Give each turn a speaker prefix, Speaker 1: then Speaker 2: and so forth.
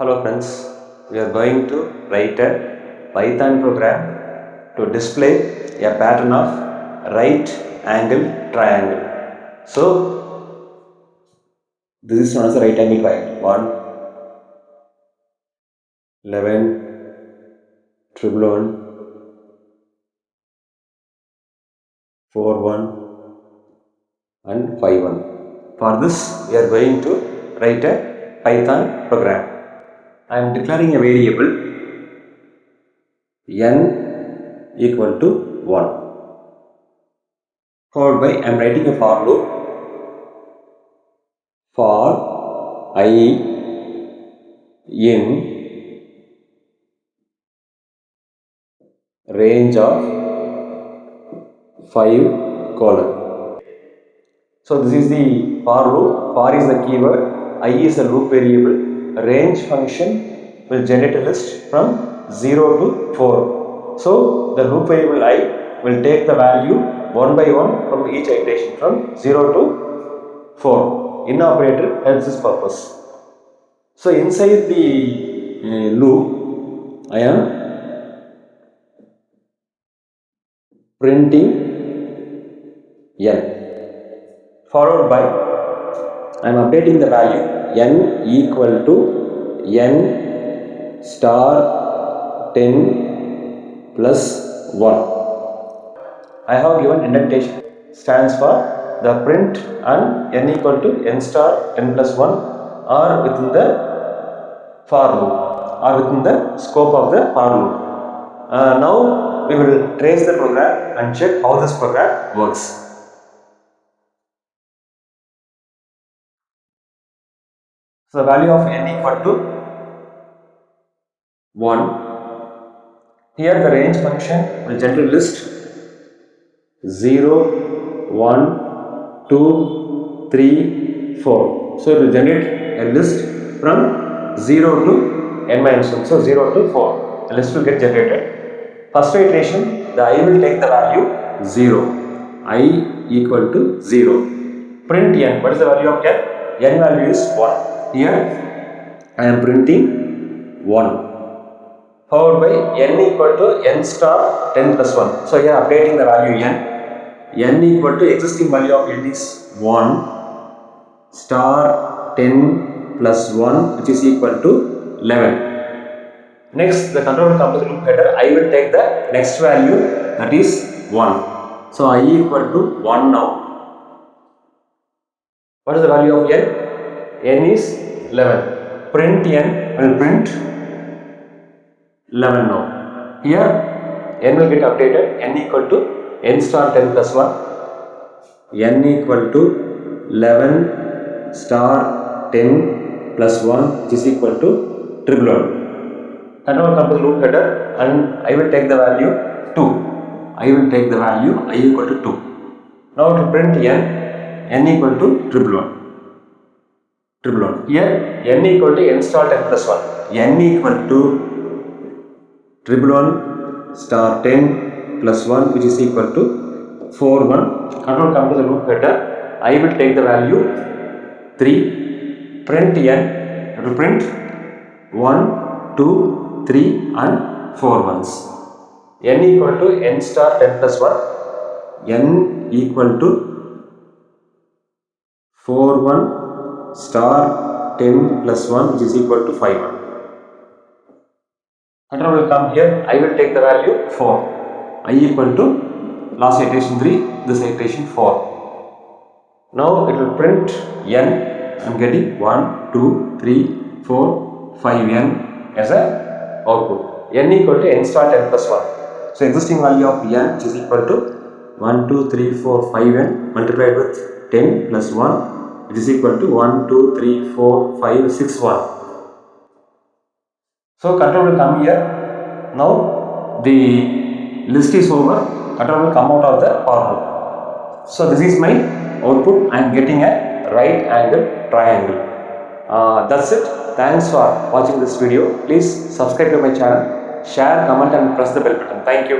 Speaker 1: Hello friends, we are going to write a Python program to display a pattern of right angle triangle. So this is known as a right angle triangle. 1, 11, triple 1, 4, 1 and 5, 1. For this we are going to write a Python program. I am declaring a variable n equal to 1. Followed by I am writing a for loop for I in range of 5 colon. So this is the for loop. For is the keyword, I is the loop variable. Range function will generate a list from 0 to 4. So the loop variable I will take the value one by one from each iteration from 0 to 4. In operator helps this purpose. So inside the loop I am printing n, followed by I am updating the value n equal to n star 10 plus 1. I have given indentation stands for the print and n equal to n star 10 plus 1 are within the for loop, or within the scope of the for loop. Now we will trace the program and check how this program works. So the value of n equal to 1. Here the range function will generate list 0, 1, 2, 3, 4. So it will generate a list from 0 to n minus 1. So 0 to 4. The list will get generated. First iteration, the I will take the value 0. I equal to 0. Print n. What is the value of n? N value is 1. Here I am printing 1. Followed by n equal to n star 10 plus 1. So here updating the value n. N equal to existing value of n is 1 star 10 plus 1, which is equal to 11. Next, the control will come to the loop header. I will take the next value, that is 1. So I equal to 1 now. What is the value of n? N is 11. Print n will print 11 now. Here n will get updated. N equal to n star 10 plus 1. N equal to 11 star 10 plus 1, which is equal to triple 1. Control will come to the loop header and I will take the value 2. I will take the value I equal to 2. Now to print n equal to triple 1. Triple 1. Here n equal to n star 10 plus 1. N equal to triple 1 star 10 plus 1, which is equal to 4 1. Control come to the loop header. I will take the value 3. Print n. It will print 1, 2, 3 and 4 ones. N equal to n star 10 plus 1. N equal to 4 1 star 10 plus 1, which is equal to 5 1. Control will come here. I will take the value 4. I equal to last iteration 3, this iteration 4. Now it will print n. I am getting 1, 2, 3, 4, 5 n as a output. N equal to n star 10 plus 1. So existing value of n, which is equal to 1, 2, 3, 4, 5 n multiplied with 10 plus 1, which is equal to 1, 2, 3, 4, 5, 6, 1. So control will come here. Now the list is over. Control will come out of the for loop. So this is my output. I am getting a right angle triangle. That's it. Thanks for watching this video. Please subscribe to my channel, share, comment and press the bell button. Thank you.